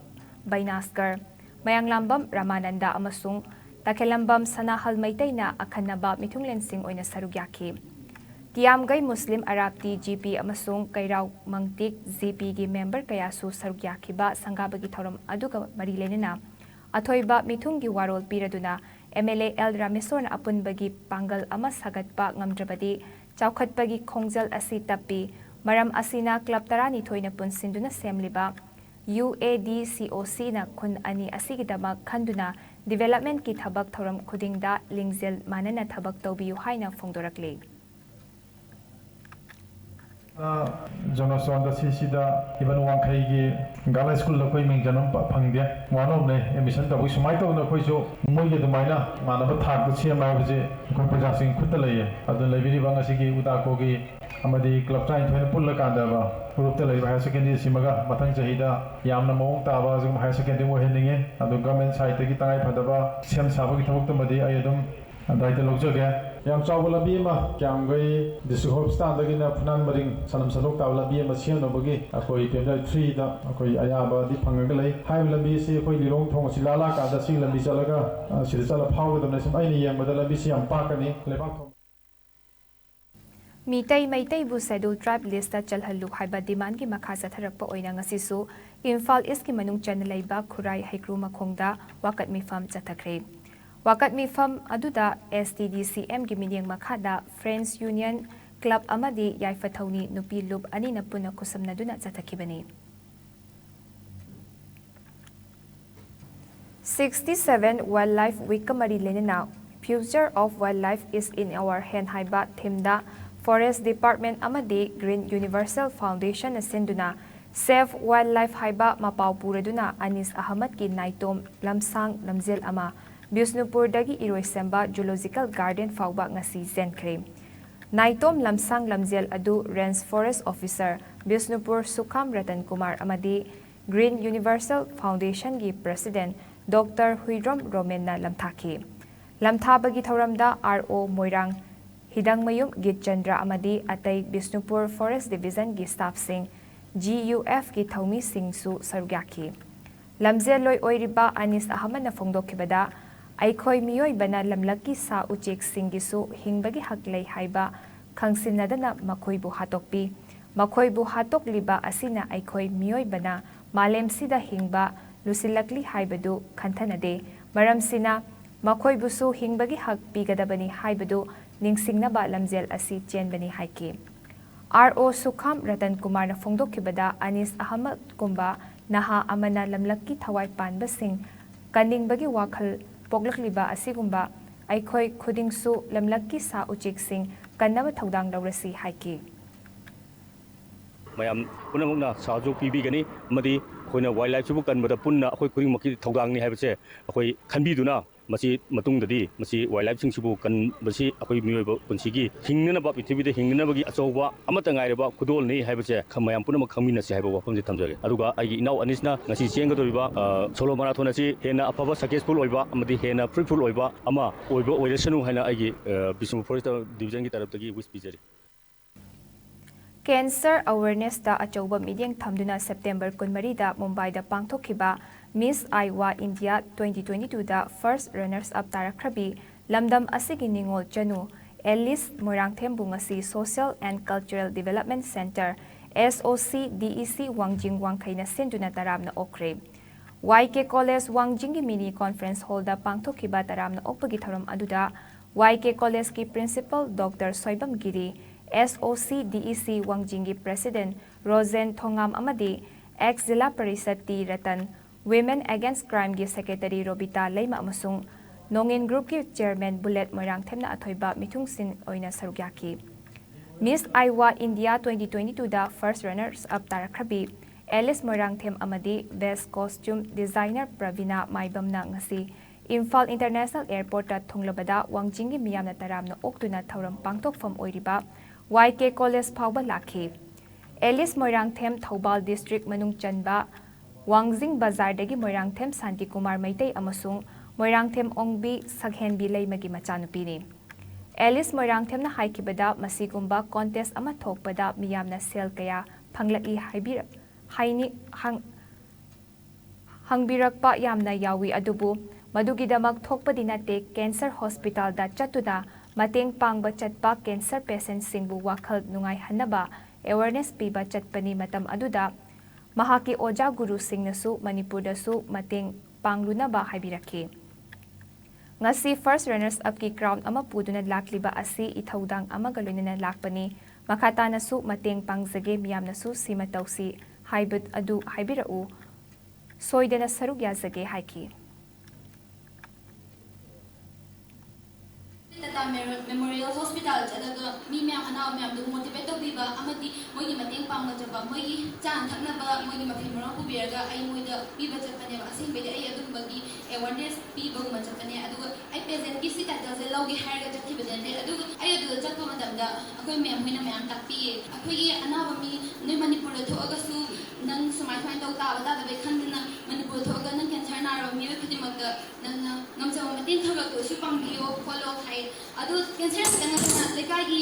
ꯕꯩꯅꯥꯁꯀꯔ, ꯃꯌꯥꯡꯂꯥꯝꯕꯝ ꯔꯥꯃꯥꯅꯟꯗ ꯑꯃꯁꯨꯡ ꯇꯈꯦꯜꯂꯝꯕꯝ ꯁꯅꯥꯍꯜ ꯃꯩꯇꯩꯅ ꯑꯈꯟꯅꯕ ꯃꯤꯊꯨꯡꯂꯦꯟꯁꯤꯡ ꯑꯣꯏꯅ ꯁꯔꯨꯛ ꯌꯥꯈꯤ꯫ ꯇꯤꯌꯥꯝꯒꯩ ꯃꯨꯁꯂꯤꯝ ꯑꯔꯥꯞꯇꯤ GP ꯑꯃꯁꯨꯡ ꯀꯩꯔꯥꯎ ꯃꯪꯇꯤꯛ GPꯒꯤ ꯃꯦꯝꯕꯔ ꯀꯌꯥꯁꯨ ꯁꯔꯨꯛ ꯌꯥꯈꯤꯕ ꯁꯪꯒꯥꯕꯒꯤ ꯊꯧꯔꯝ ꯑꯗꯨꯒ ꯃꯔꯤ ꯂꯩꯅꯅ ꯑꯊꯣꯏꯕ ꯃꯤꯊꯨꯡꯒꯤ ꯋꯥꯔꯣꯜ ꯄꯤꯔꯗꯨꯅ MLA L ꯔꯥꯃꯦꯁꯣꯔꯅ ꯑꯄꯨꯟꯕꯒꯤ ꯄꯥꯡꯒꯜ ꯑꯃ ꯁꯥꯒꯠꯄ ꯉꯝꯗ꯭ꯔꯕꯗꯤ ꯆꯥꯎꯈꯠꯄꯒꯤ ꯈꯣꯡꯖꯦꯜ ꯑꯁꯤ ꯇꯞꯄꯤ, ꯃꯔꯝ ꯑꯁꯤꯅ ꯀ꯭ꯂꯕ 12ꯅ ꯄꯨꯟꯁꯤꯟꯗꯨꯅ ꯁꯦꯝꯂꯤꯕ UADCOCꯅ ꯈꯨꯟ ꯑꯅꯤ ꯑꯁꯤꯒꯤꯗꯃꯛ ꯈꯟꯗꯨꯅ ꯗꯤꯚꯦꯂꯞꯃꯦꯟꯠꯀꯤ ꯊꯕꯛ ꯊꯧꯔꯝ ꯈꯨꯗꯤꯡꯗ ꯂꯤꯡꯖꯦꯜ ꯃꯥꯟꯅꯅ ꯊꯕꯛ ꯇꯧꯕꯤꯌꯨ ꯍꯥꯏꯅ ꯐꯣꯡꯗꯣꯔꯛꯂꯤ꯫ ꯖꯣꯅꯣꯁꯣꯟꯗ ꯁꯤꯁꯤꯗ ꯏꯕꯟ ꯋꯥꯡꯈꯩꯒꯤ ꯒꯥꯔꯜ ꯁ꯭ꯀꯨꯜꯗ ꯑꯩꯈꯣꯏ ꯃꯤꯡ ꯆꯟꯕ ꯐꯪꯗꯦ꯫ ꯋꯥꯅꯣꯝꯅꯦ ꯑꯦꯗꯃꯤꯁꯟ ꯇꯧꯕꯒꯤ ꯁꯨꯃꯥꯏꯅ ꯇꯧꯗꯅ ꯑꯩꯈꯣꯏꯁꯨ ꯃꯣꯏꯒꯤ ꯑꯗꯨꯃꯥꯏꯅ ꯃꯥꯟꯅꯕ ꯊꯥꯛꯇ ꯁꯦꯝꯕ ꯍꯥꯏꯕꯁꯤ ꯑꯩꯈꯣꯏ प्रजाꯁꯤꯡ ꯈꯨꯠꯇ ꯂꯩꯌꯦ꯫ ꯑꯗꯨꯅ ꯂꯩꯕꯤꯔꯤꯕ ꯉꯁꯤꯒꯤ UDACOꯒꯤ ꯑꯃꯗꯤ ꯀ꯭ꯂꯕ 12 ꯄꯨꯜꯂꯀꯥꯟꯗ ꯒ꯭ꯔꯨꯞꯇ ꯂꯩꯔꯤꯕ ꯍꯥꯌꯔ ꯁꯦꯀꯦꯟꯗꯔꯤꯁꯤꯃꯒ ꯃꯊꯪ ꯆꯍꯤꯗ ꯌꯥꯝꯅ ꯃꯑꯣꯡ ꯇꯥꯕ ꯑꯁꯤꯒꯨꯝꯕ ꯍꯥꯌꯔ ꯁꯦꯀꯦꯟꯗꯔꯤ ꯑꯣꯏꯍꯟꯅꯤꯡꯉꯤ꯫ ꯑꯗꯨ ꯒꯚꯔꯟꯃꯦꯟꯠ ꯁꯥꯏꯠꯇꯒꯤ ꯇꯉꯥꯏꯐꯗꯕ ꯁꯦꯝ ꯁꯥꯕꯒꯤ ꯊꯕꯛꯇꯨꯃꯗꯤ ꯑꯩ ꯑꯗꯨꯝ ꯗꯥꯏꯇ ꯂꯧꯖꯒꯦ꯫ ꯌꯥꯝ ꯆꯥꯎꯕ ꯂꯝꯕꯤ ꯑꯃ ꯀ꯭ꯌꯥꯝꯒꯩ ꯗꯤꯁꯇ꯭ꯔꯤꯛ ꯍꯣꯁꯄꯤꯇꯥꯜꯗꯒꯤꯅ ꯐꯨꯅꯥꯟ ꯃꯔꯤꯡ ꯁꯅꯝ ꯁꯟꯗꯣꯛ ꯇꯥꯕ ꯂꯝꯕꯤ ꯑꯃ ꯁꯦꯝꯅꯕꯒꯤ ꯑꯩꯈꯣꯏ ꯇꯦꯟꯗꯔ 3ꯗ ꯑꯩꯈꯣꯏ ꯑꯌꯥꯕꯗꯤ ꯐꯪꯉꯒ ꯂꯩ꯫ ꯍꯥꯏꯔꯤꯕ ꯂꯝꯕꯤ ꯑꯁꯤ ꯑꯩꯈꯣꯏ ꯂꯤꯂꯣꯡ ꯊꯣꯡ ꯑꯁꯤ ꯂꯥꯜꯂꯛꯑꯀꯥꯟꯗ ꯁꯤꯒꯤ ꯂꯝꯕꯤ ꯆꯠꯂꯒ ꯁꯤꯗ ꯆꯠꯂ ꯐꯥꯎꯒꯗꯕꯅꯤ꯫ ꯁꯨꯝ ꯑꯩꯅ ꯌꯦꯡꯕꯗ ꯂꯝꯕꯤꯁꯤ ꯌꯥꯝ ꯄꯥꯛꯀꯅꯤ꯫ ꯂꯩꯕꯥꯛ ꯃꯩꯇꯩꯕꯨ ꯁꯦꯗꯨꯜ ꯇ꯭ꯔꯥꯏꯕ ꯂꯤꯁꯇ ꯆꯜꯍꯜꯂꯨ ꯍꯥꯏꯕ ꯗꯤꯃꯥꯟꯒꯤ ꯃꯈꯥ ꯆꯠꯊꯔꯛꯄ ꯑꯣꯏꯅ ꯉꯁꯤꯁꯨ ꯏꯝꯐꯥꯜ ꯏꯁꯀꯤ ꯃꯅꯨꯡ ꯆꯟꯅ ꯂꯩꯕ ꯈꯨꯔꯥꯏ ꯍꯩꯀ꯭ꯔꯨ ꯃꯈꯣꯡꯗ ꯋꯥꯀꯠ ꯃꯤꯐꯝ ꯆꯠꯊꯈ꯭ꯔꯦ꯫ ꯋꯥꯀꯠ ꯃꯤꯐꯝ ꯑꯗꯨꯗ STDCMꯒꯤ मिनियंग मखादा फ्रेंड्स यूनियन क्लब अमदी याइफथौनी नुपी लुप अनीना पुनः खुसमनदुना चथखिबनी। 67 Wildlife Week Kamari Lenina Future of Wildlife is in our hand haiba themda Forest Department amadi Green Universal Foundation asenduna Save Wildlife haiba mapau puraduna Anis Ahmad ki naitom lamsang lamzel ama Bisnupur dagi Iroisemba Zoological Garden fauba ngasi zenkre. Naitom lamsang lamzel adu Range Forest Officer Bisnupur Sukham Ratan Kumar amadi Green Universal Foundation gi President Dr. Huidrom Romenna lamthaki. Lamthabagi thauramda RO Moirang Hidangmayum Gitchandra amadi atai Bisnupur Forest Division gi staff sing GUF gi thaumi singsu sarugyaki. Lamzel loi oiriba Anis Ahmad na phongdokhibada Aikhoi miyoi bana lamlaki sa uchek singisu hingbagi haklei haiba khangsinadana makhoi bu hatokpi makhoi bu hatok liba asina aikhoi miyoi bana malem sida hingba lusilakli haibadu khantanade maram sina ꯃꯈꯣꯏꯕꯨꯁꯨ ꯍꯤꯡꯕꯒꯤ ꯍꯛ ꯄꯤꯒꯗꯕꯅꯤ ꯍꯥꯏꯕꯗꯨ ꯅꯤꯡꯁꯤꯡꯅꯕ ꯂꯝꯖꯦꯜ ꯑꯁꯤ ꯆꯦꯟꯕꯅꯤ ꯍꯥꯏꯈꯤ꯫ RO Sukham Ratan Kumarna ꯐꯣꯡꯗꯣꯛꯈꯤꯕꯗ ꯑꯅꯤꯁ ꯑꯍꯃꯗꯀꯨꯝꯕ ꯅꯍꯥ ꯑꯃꯅ ꯂꯝꯂꯛꯀꯤ ꯊꯋꯥꯏ ꯄꯥꯟꯕꯁꯤꯡ ꯀꯟꯅꯤꯡꯕꯒꯤ ꯋꯥꯈꯜ ꯄꯣꯛꯂꯛꯂꯤꯕ ꯑꯁꯤꯒꯨꯝꯕ ꯑꯩꯈꯣꯏ ꯈꯨꯗꯤꯡꯁꯨ ꯂꯝꯂꯛꯀꯤ ꯁꯥ ꯎꯆꯦꯛꯁꯤꯡ ꯀꯟꯅꯕ ꯊꯧꯗꯥꯡ ꯂꯧꯔꯁꯤ ꯍꯥꯏꯈꯤ꯫ ꯃꯌꯥꯝ ꯄꯨꯝꯅꯃꯛꯅ ꯁꯍꯖꯣꯛ ꯄꯤꯕꯤꯒꯅꯤ ꯑꯃꯗꯤ ꯑꯩꯈꯣꯏꯅ ꯋꯥꯏꯜ ꯂꯥꯏꯐꯁꯤꯕꯨ ꯀꯟꯕꯗ ꯄꯨꯟꯅ ꯑꯩꯈꯣꯏ ꯈꯨꯗꯤꯡꯃꯛꯀꯤ ꯊꯧꯗꯥꯡꯅꯤ ꯍꯥꯏꯕꯁꯦ ꯑꯩꯈꯣꯏ ꯈꯟꯕꯤꯗꯨꯅ ꯃꯁꯤ ꯃꯇꯨꯡꯗꯗꯤ ꯃꯁꯤ ꯋꯥꯏꯜ ꯂꯥꯏꯐꯁꯤꯡꯁꯤꯕꯨ ꯀꯟꯕꯁꯤ ꯑꯩꯈꯣꯏ ꯃꯤꯑꯣꯏꯕ ꯄꯨꯟꯁꯤꯒꯤ ꯍꯤꯡꯅꯅꯕ ꯄ꯭ꯔꯤꯊꯤꯕꯤꯗ ꯍꯤꯡꯅꯅꯕꯒꯤ ꯑꯆꯧꯕ ꯑꯃꯠꯇ ꯉꯥꯏꯔꯕ ꯈꯨꯗꯣꯜꯅꯤ ꯍꯥꯏꯕꯁꯦ ꯃꯌꯥꯝ ꯄꯨꯝꯅꯃꯛ ꯈꯪꯃꯤꯟꯅꯁꯤ ꯍꯥꯏꯕ ꯋꯥꯐꯝꯁꯤ ꯊꯝꯖꯒꯦ꯫ ꯑꯗꯨꯒ ꯑꯩꯒꯤ ꯏꯅꯥꯎ ꯑꯅꯤꯁꯅ ꯉꯁꯤ ꯆꯦꯟꯒꯗꯧꯔꯤꯕ ꯁꯣꯂꯣ ꯃꯥꯔꯥꯊꯣꯟ ꯑꯁꯤ ꯍꯦꯟꯅ ꯑꯐꯕ ꯁꯛꯁꯦꯁꯐꯨꯜ ꯑꯣꯏꯕ ꯑꯃꯗꯤ ꯍꯦꯟꯅ ꯐ꯭ꯔꯨꯠꯐꯨꯜ ꯑꯣꯏꯕ ꯑꯃ ꯑꯣꯏꯔꯁꯅꯨ ꯍꯥꯏꯅ ꯑꯩꯒꯤ ꯕꯤꯁꯅꯨꯄꯨꯔ ꯐꯣꯔꯦꯁꯠ ꯗꯤꯕꯤꯖꯟꯒꯤ ꯇꯔꯐꯇꯒꯤ ꯋꯤꯁ ꯄꯤꯖꯔꯤ꯫ ꯀꯦꯟꯁꯔ ꯑꯋꯦꯔꯅꯦꯁꯇ ꯑꯆꯧꯕ ꯃꯤꯠꯌꯦꯡ ꯊꯝꯗꯨꯅ ꯁꯦꯞꯇꯦꯝꯕꯔ 24ꯗ ꯃꯨꯝꯕꯥꯏꯗ ꯄꯥꯡꯊꯣꯛꯈꯤꯕ ꯃꯤꯁ ꯑꯥꯏꯋꯥ ꯏꯟꯗꯤꯌꯥ 2022ꯗ ꯐꯥꯔꯁꯠ ꯔꯅꯔꯁ ꯑꯞ ꯇꯥꯔꯛꯈ꯭ꯔꯕꯤ ꯂꯝꯗꯝ ꯑꯁꯤꯒꯤ ꯅꯤꯡꯉꯣꯜ ꯆꯅꯨ ꯑꯦꯂꯤꯁ ꯃꯣꯏꯔꯥꯡꯊꯦꯝꯕꯨ ꯉꯁꯤ social and cultural development centre SOC DEC ꯋꯥꯡꯖꯤꯡ ꯋꯥꯡꯈꯩꯅ ꯁꯤꯟꯗꯨꯅ ꯇꯔꯥꯝꯅ ꯑꯣꯛꯈ꯭ꯔꯦ꯫ YK ꯀꯣꯂꯦꯖ ꯋꯥꯡꯖꯤꯡꯒꯤ ꯃꯤꯅꯤ ꯀꯣꯟꯐꯔꯦꯟꯁ ꯍꯣꯜꯗ ꯄꯥꯡꯊꯣꯛꯈꯤꯕ ꯇꯔꯥꯝꯅ ꯑꯣꯛꯄꯒꯤ ꯊꯧꯔꯝ ꯑꯗꯨꯗ YK ꯀꯣꯂꯦꯖꯀꯤ principal doctor Soibam Giri, SOC DEC ꯋꯥꯡꯖꯤꯡꯒꯤ ꯄ꯭ꯔꯦꯁꯤꯗꯦꯟꯠ ꯔꯣꯖꯦꯟ ꯊꯣꯉꯥꯝ ꯑꯃꯗꯤ X Zila Parishad T Ratan, women against ꯀ꯭ꯔꯥꯏꯝꯒꯤ ꯁꯦꯀ꯭ꯔꯦꯇꯔꯤ ꯔꯣꯕꯤꯇꯥ ꯂꯩꯃ ꯑꯃꯁꯨꯡ ꯅꯣꯡꯏꯟ ꯒ꯭ꯔꯨꯞꯀꯤ ꯆꯦꯌꯔꯃꯦꯟ ꯕꯨꯂꯦꯠ ꯃꯣꯏꯔꯥꯡꯊꯦꯝꯅ ꯑꯊꯣꯏꯕ ꯃꯤꯊꯨꯡꯁꯤꯟ ꯑꯣꯏꯅ ꯁꯔꯨꯛ ꯌꯥꯈꯤ꯫ ꯃꯤꯁ ꯑꯥꯏꯋꯥ ꯏꯟꯗꯤꯌꯥ 2022ꯗ ꯐꯥꯔꯁꯠ ꯔꯅꯔꯁ ꯑꯞ ꯇꯥꯔꯛꯈ꯭ꯔꯕꯤ ꯑꯦꯂꯤꯁ ꯃꯣꯏꯔꯥꯡꯊꯦꯝ ꯑꯃꯗꯤ ꯕꯦꯁꯠ ꯀꯣꯁꯇ꯭ꯌꯨꯝ ꯗꯤꯖꯥꯏꯅꯔ ꯄ꯭ꯔꯕꯤꯅꯥ ꯃꯥꯏꯕꯝꯅ ꯉꯁꯤ ꯏꯝꯐꯥꯜ ꯏꯟꯇꯔꯅꯦꯁꯅꯦꯜ ꯑꯦꯌꯔꯄꯣꯔꯠꯇ ꯊꯨꯡꯂꯕꯗ ꯋꯥꯡꯖꯤꯡꯒꯤ ꯃꯤꯌꯥꯝꯅ ꯇꯔꯥꯝꯅ ꯑꯣꯛꯇꯨꯅ ꯊꯧꯔꯝ ꯄꯥꯡꯊꯣꯛꯐꯝ ꯑꯣꯏꯔꯤꯕ YK ꯀꯣꯂꯦꯖ ꯐꯥꯎꯕ ꯂꯥꯛꯈꯤ꯫ ꯑꯦꯂꯤꯁ ꯃꯣꯏꯔꯥꯡꯊꯦꯝ ꯊꯧꯕꯥꯜ ꯗꯤꯁꯇ꯭ꯔꯤꯛ ꯃꯅꯨꯡ ꯆꯟꯕ ꯋꯥꯡꯖꯤꯡ ꯕꯖꯥꯔꯗꯒꯤ ꯃꯣꯏꯔꯥꯡꯊꯦꯝ ꯁꯥꯟꯇꯤꯀꯨꯃꯥꯔ ꯃꯩꯇꯩ ꯑꯃꯁꯨꯡ ꯃꯣꯏꯔꯥꯡꯊꯦꯝ ꯑꯣꯡꯕꯤ ꯁꯛꯍꯦꯟꯕꯤ ꯂꯩꯃꯒꯤ ꯃꯆꯥꯅꯨꯄꯤꯅꯤ꯫ ꯑꯦꯂꯤꯁ ꯃꯣꯏꯔꯥꯡꯊꯦꯝꯅ ꯍꯥꯏꯈꯤꯕꯗ ꯃꯁꯤꯒꯨꯝꯕ ꯀꯣꯟꯇꯦꯁꯠ ꯑꯃ ꯊꯣꯛꯄꯗ ꯃꯤꯌꯥꯝꯅ ꯁꯦꯜ ꯀꯌꯥ ꯐꯪꯂꯛꯏ ꯍꯪꯕꯤꯔꯛꯄ ꯌꯥꯝꯅ ꯌꯥꯎꯏ ꯑꯗꯨꯕꯨ ꯃꯗꯨꯒꯤꯗꯃꯛ ꯊꯣꯛꯄꯗꯤ ꯅꯠꯇꯦ, ꯀꯦꯟꯁꯔ ꯍꯣꯁꯄꯤꯇꯥꯜꯗ ꯆꯠꯇꯨꯅ ꯃꯇꯦꯡ ꯄꯥꯡꯕ ꯆꯠꯄ ꯀꯦꯟꯁꯔ ꯄꯦꯁꯦꯟꯠꯁꯤꯡꯕꯨ ꯋꯥꯈꯜ ꯅꯨꯡꯉꯥꯏꯍꯟꯅꯕ ꯑꯦꯋꯦꯌꯔꯅꯦꯁ ꯄꯤꯕ ꯆꯠꯄꯅꯤ꯫ ꯃꯇꯝ ꯑꯗꯨꯗ ꯃꯍꯥꯛꯀꯤ ꯑꯣꯖꯥ ꯒꯨꯔꯨꯁꯤꯡꯅꯁꯨ ꯃꯅꯤꯄꯨꯔꯗꯁꯨ ꯃꯇꯦꯡ ꯄꯥꯡꯂꯨꯅꯕ ꯍꯥꯏꯕꯤꯔꯛꯈꯤ꯫ ꯉꯁꯤ ꯐꯥꯔꯁꯠ ꯔꯅꯔꯁ ꯑꯞꯀꯤ ꯀ꯭ꯔꯥꯎꯟ ꯑꯃ ꯄꯨꯗꯨꯅ ꯂꯥꯛꯂꯤꯕ ꯑꯁꯤ ꯏꯊꯧꯗꯥꯡ ꯑꯃꯒ ꯂꯣꯏꯅꯅ ꯂꯥꯛꯄꯅꯤ꯫ ꯃꯈꯥ ꯇꯥꯅꯁꯨ ꯃꯇꯦꯡ ꯄꯥꯡꯖꯒꯦ, ꯃꯤꯌꯥꯝꯅꯁꯨ ꯁꯤꯃ ꯇꯧꯁꯤ ꯑꯗꯨ ꯍꯥꯏꯕꯤꯔꯛꯎ, ꯁꯣꯏꯗꯅ ꯁꯔꯨꯛ ꯌꯥꯖꯒꯦ ꯍꯥꯏꯈꯤ꯫ ꯃꯦꯃꯣꯔꯤꯌꯦꯜ ꯍꯣꯁꯄꯤꯇꯥꯜ ꯆꯠꯂꯒ ꯃꯤ ꯃꯌꯥꯝ ꯑꯅꯥꯕ ꯃꯌꯥꯝꯗꯨ ꯃꯣꯇꯤꯚꯦꯠ ꯇꯧꯕꯤꯕ ꯑꯃꯗꯤ ꯃꯣꯏꯒꯤ ꯃꯇꯦꯡ ꯄꯥꯡꯕ ꯃꯣꯏꯒꯤ ꯆꯥꯅ ꯊꯛꯅꯕ ꯃꯣꯏꯒꯤ ꯃꯐꯤ ꯃꯔꯣꯟ ꯄꯨꯕꯤꯔꯒ ꯑꯩ ꯃꯣꯏꯗ ꯄꯤꯕ ꯆꯠꯄꯅꯦꯕ꯫ ꯑꯁꯦꯡꯕꯩꯗꯤ ꯑꯩ ꯑꯗꯨꯝꯕꯒꯤ ꯑꯦꯋꯦꯌꯔꯅꯦꯁ ꯄꯤꯕꯒꯨꯝꯕ ꯆꯠꯄꯅꯦ꯫ ꯑꯗꯨꯒ ꯑꯩ ꯄꯦꯖꯦꯟꯠꯀꯤ ꯁꯤ ꯇꯥꯏꯇꯜꯁꯦ ꯂꯧꯒꯦ ꯍꯥꯏꯔꯒ ꯆꯠꯈꯤꯕꯗꯤ ꯅꯠꯇꯦ꯫ ꯑꯗꯨꯒ ꯑꯩ ꯑꯗꯨꯗ ꯆꯠꯄ ꯃꯇꯝꯗ ꯑꯩꯈꯣꯏ ꯃꯦꯝ ꯍꯣꯏꯅ ꯃꯌꯥꯝ ꯇꯥꯛꯄꯤꯌꯦ꯫ ꯑꯩꯈꯣꯏꯒꯤ ꯑꯅꯥꯕ ꯃꯤ ꯅꯣꯏ ꯃꯅꯤꯄꯨꯔꯗ ꯊꯣꯛꯑꯒꯁꯨ ꯅꯪ ꯁꯨꯃꯥꯏꯅ ꯇꯧ ꯇꯥꯕ ꯇꯥꯗꯕꯩ ꯈꯟꯗꯅ ꯃꯅꯤꯄꯨꯔꯗ ꯊꯣꯛꯑꯒ ꯅꯪ ꯀꯦꯟꯁꯔ ꯅꯥꯔꯕ ꯃꯤꯑꯣꯏ ꯈꯨꯗꯤꯡꯃꯛꯇ ꯅꯪꯅ ꯉꯝꯖꯕ ꯃꯇꯦꯡ ꯈꯔꯁꯨ ꯄꯥꯡꯕꯤꯌꯣ ꯈꯣꯠꯂꯣ ꯍꯥꯏ꯫ ꯑꯗꯨ ꯀꯦꯟꯁꯔ ꯈꯛꯇꯪ ꯅꯠꯇꯅ ꯂꯩꯀꯥꯏꯒꯤ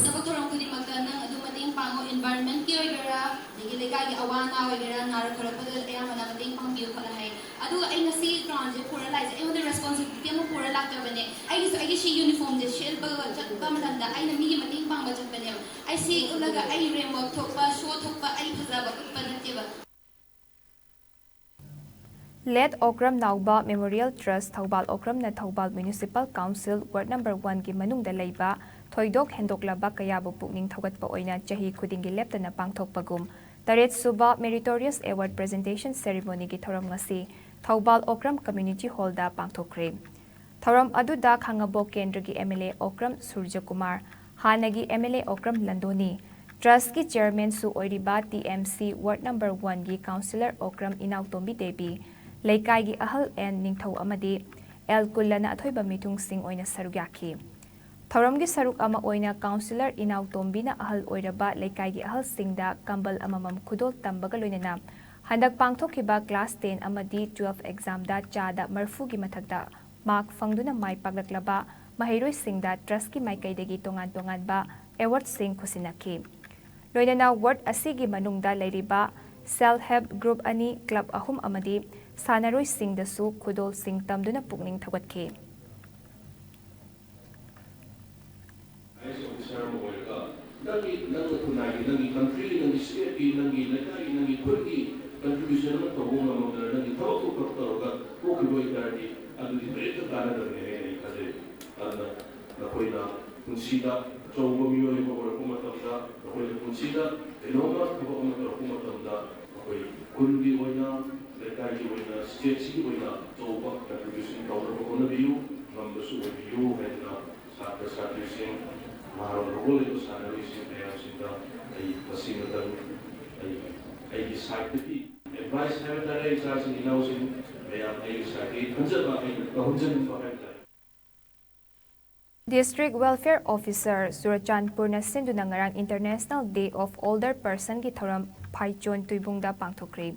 ꯊꯕꯛ ꯊꯧꯔꯝ ꯈꯨꯗꯤꯡꯃꯛꯇ ꯅꯪ ꯑꯗꯨ ꯃꯇꯦꯡ ꯄꯥꯡꯉꯣ, ꯏꯟꯚꯥꯏꯔꯟꯃꯦꯟꯠꯀꯤ ꯑꯣꯏꯒꯦꯔꯥ ꯑꯗꯒꯤ ꯂꯩꯀꯥꯏꯒꯤ ꯑꯋꯥ ꯑꯅꯥ ꯑꯣꯏꯒꯦꯔꯥ ꯅꯥꯔꯛ ꯈꯣꯠꯂꯛꯄꯗ ꯑꯌꯥꯝꯕꯅ ꯃꯇꯦꯡ ꯄꯥꯡꯕꯤꯌꯣ ꯈꯣꯠꯂꯣ ꯍꯥꯏ꯫ ꯑꯗꯨꯒ ꯑꯩ ꯉꯁꯤ ꯀ꯭ꯔꯥꯎꯟꯁꯦ ꯄꯨꯔ ꯂꯥꯛꯏꯁꯦ ꯑꯩꯉꯣꯟꯗ ꯔꯦꯁꯄꯣꯟꯁꯤꯕꯤꯂꯤꯇꯤ ꯑꯃ ꯄꯨꯔ ꯂꯥꯛꯇꯕꯅꯦ꯫ ꯑꯩꯒꯤ ꯁꯤ ꯌꯨꯅꯤꯐꯣꯔꯝꯁꯦ ꯁꯦꯠꯄꯒ ꯆꯠꯄ ꯃꯇꯝꯗ ꯑꯩꯅ ꯃꯤꯒꯤ ꯃꯇꯦꯡ ꯄꯥꯡꯕ ꯆꯠꯄꯅꯦꯕ꯫ ꯑꯩ ꯁꯤ ꯎꯠꯂꯒ ꯑꯩ ꯔꯦꯝꯋꯥꯛ ꯊꯣꯛꯄ, ꯁꯣ ꯊꯣꯛꯄ, ꯑꯩ ꯐꯖꯕ ꯎꯠꯄ ꯅꯠꯇꯦꯕ꯫ ꯂꯦꯠ ꯑꯣꯀ꯭ꯔꯝ ꯅꯥꯎꯕ ꯃꯦꯃꯣꯔꯤꯌꯦꯜ ꯇ꯭ꯔꯁꯠ ꯊꯧꯕꯥꯜ ꯑꯣꯀ꯭ꯔꯝꯅ Thoubal municipal council ward number 1ꯒꯤ ꯃꯅꯨꯡꯗ ꯂꯩꯕ ꯊꯣꯏꯗꯣꯛ ꯍꯦꯟꯗꯣꯛꯂꯕ ꯀꯌꯥꯕꯨ ꯄꯨꯛꯅꯤꯡ ꯊꯧꯒꯠꯄ ꯑꯣꯏꯅ ꯆꯍꯤ ꯈꯨꯗꯤꯡꯒꯤ ꯂꯦꯞꯇꯅ ꯄꯥꯡꯊꯣꯛꯄꯒꯨꯝ 8th-ꯁꯨꯕ ꯃꯦꯔꯤꯇꯣꯔꯤꯌꯁ ꯑꯦꯋꯥꯔꯗ ꯄ꯭ꯔꯖꯦꯟꯇꯦꯁꯟ ꯁꯦꯔꯤꯃꯣꯅꯤꯒꯤ ꯊꯧꯔꯝ ꯉꯁꯤ ꯊꯧꯕꯥꯜ ꯑꯣꯀ꯭ꯔꯝ ꯀꯝꯃ꯭ꯌꯨꯅꯤꯇꯤ ꯍꯣꯜꯗ ꯄꯥꯡꯊꯣꯛꯈ꯭ꯔꯦ꯫ ꯊꯧꯔꯝ ꯑꯗꯨꯗ ꯈꯥꯡꯉꯕꯣꯛ ꯀꯦꯟꯗ꯭ꯔꯒꯤ MLA ꯑꯣꯀ꯭ꯔꯝ ꯁꯨꯔꯖꯀꯨꯃꯥꯔ, ꯍꯥꯟꯅꯒꯤ MLA ꯑꯣꯀ꯭ꯔꯝ ꯂꯟꯗꯣꯅꯤ, ꯇ꯭ꯔꯁꯠꯀꯤ ꯆꯦꯌꯔꯃꯦꯟꯁꯨ ꯑꯣꯏꯔꯤꯕ TMC ꯋꯥꯔꯗ ꯅꯝꯕꯔ 1ꯒꯤ ꯀꯥꯎꯟꯁꯤꯂꯔ ꯑꯣꯀ꯭ꯔꯝ ꯏꯅꯥꯎꯇꯣꯝꯕꯤ ꯗꯦꯕꯤ, ꯂꯩꯀꯥꯏꯒꯤ ꯑꯍꯜ ꯅꯤꯡꯊꯧ ꯑꯃꯗꯤ ꯀꯨꯜꯂꯅ ꯑꯊꯣꯏꯕ ꯃꯤꯊꯨꯡꯁꯤꯡ ꯑꯣꯏꯅ ꯁꯔꯨꯛ ꯌꯥꯈꯤ꯫ ꯊꯧꯔꯝꯒꯤ ꯁꯔꯨꯛ ꯑꯃ ꯑꯣꯏꯅ ꯀꯥꯎꯟꯁꯤꯂꯔ ꯏꯅꯥꯎꯇꯣꯝꯕꯤꯅ ꯑꯍꯜ ꯑꯣꯏꯔꯕ ꯂꯩꯀꯥꯏꯒꯤ ꯑꯍꯜꯁꯤꯡꯗ ꯀꯝꯕꯜ ꯑꯃꯃꯝ ꯈꯨꯗꯣꯜ ꯇꯝꯕꯒ ꯂꯣꯏꯅꯅ ꯍꯟꯗꯛ ꯄꯥꯡꯊꯣꯛꯈꯤꯕ ꯀ꯭ꯂꯥꯁ 10 ꯑꯃꯗꯤ 12 ꯑꯦꯛꯖꯥꯝꯗ ꯆꯥꯗ 40ꯒꯤ ꯃꯊꯛꯇ ꯃꯥꯔꯛ ꯐꯪꯗꯨꯅ ꯃꯥꯏ ꯄꯥꯛꯂꯛꯂꯕ ꯃꯍꯩꯔꯣꯏꯁꯤꯡꯗ ꯇ꯭ꯔꯁꯠꯀꯤ ꯃꯥꯏꯀꯩꯗꯒꯤ ꯇꯣꯉꯥꯟ ꯇꯣꯉꯥꯟꯕ ꯑꯦꯋꯥꯔꯗꯁꯤꯡ ꯈꯨꯠꯁꯤꯟꯅꯈꯤ꯫ ꯂꯣꯏꯅꯅ ꯋꯥꯔꯗ ꯑꯁꯤꯒꯤ ꯃꯅꯨꯡꯗ ꯂꯩꯔꯤꯕ ꯁꯦꯜꯐ ꯍꯦꯜꯞ ꯒ꯭ꯔꯨꯞ 2, ꯀ꯭ꯂꯕ 3 ꯑꯃꯗꯤ ꯁꯥꯟꯅꯔꯣꯏꯁꯤꯡꯗꯁꯨ ꯈꯨꯗꯣꯜꯁꯤꯡ ꯇꯝꯗꯨꯅ ꯄꯨꯛꯅꯤꯡ ꯊꯧꯒꯠꯈꯤ꯫ नंग खुनाई नंगी कंट्री नंगी स्टेट की नंगी लेकाई नंगी खुद की कंट्रीब्यूशन में तो वो नंग नंगी थोड़ा तो करता होगा वो खिलोई करती ꯑꯗꯨꯗꯤ ꯀꯔꯤꯝꯇ ꯀꯥꯟꯅꯗꯕꯅꯤ ꯍꯥꯏꯅ ꯑꯩ ꯈꯟꯖꯩ ꯑꯗꯨꯅ ꯅꯈꯣꯏꯅ ꯄꯨꯟꯁꯤꯗ ꯑꯆꯧꯕ ꯃꯤꯑꯣꯏꯕ ꯑꯣꯏꯔꯛꯄ ꯃꯇꯝꯗ ꯅꯈꯣꯏꯅ ꯄꯨꯟꯁꯤꯗ ꯀꯩꯅꯣꯝꯃ ꯊꯕꯛ ꯑꯃ ꯇꯧꯔꯛꯄ ꯃꯇꯝꯗ ꯑꯩꯈꯣꯏ ꯈꯨꯟꯒꯤ ꯑꯣꯏꯅ ꯂꯩꯀꯥꯏꯒꯤ ꯑꯣꯏꯅ ꯁ꯭ꯇꯦꯠꯁꯤꯒꯤ ꯑꯣꯏꯅ ꯑꯆꯧꯕ ꯀꯟꯇ꯭ꯔꯤꯕ꯭ꯌꯨꯁꯟ ꯇꯧꯅꯕ ꯍꯣꯠꯅꯕꯤꯌꯨ ꯉꯝꯕꯁꯨ ꯑꯣꯏꯕꯤꯌꯨ ꯍꯥꯏꯗꯅ ꯁꯥꯇ꯭ꯔ ꯁꯥꯇ꯭ꯔꯤꯁꯤꯡ ꯃꯍꯥꯔꯣꯜ ꯍꯧꯒꯠꯂꯤꯕ ꯁꯥꯟꯅꯔꯣꯏꯁꯤꯡ ꯃꯌꯥꯝꯁꯤꯡꯗ ꯑꯩ ꯃꯁꯤꯃꯇꯪ ꯑꯩꯒꯤ ꯁꯥꯏꯠꯇꯒꯤ ꯑꯦꯗꯚꯥꯏꯁ ꯍꯥꯏꯕ ꯇꯥꯔꯦ ꯏꯆꯥꯁꯤꯡ ꯏꯅꯥꯎꯁꯤꯡ ꯃꯌꯥꯝ ꯑꯩꯒꯤ ꯁꯥꯏꯠꯇꯒꯤ ꯈꯟꯖꯕ ꯑꯩꯅ ꯇꯧꯍꯟꯖꯅꯤꯡꯕ ꯍꯥꯏꯕ ꯇꯥꯔꯦ District Welfare Officer Churachandpurna sinduna ngarang International Day of Older Person ki thoram Phaichon Tuibungda pangthokre.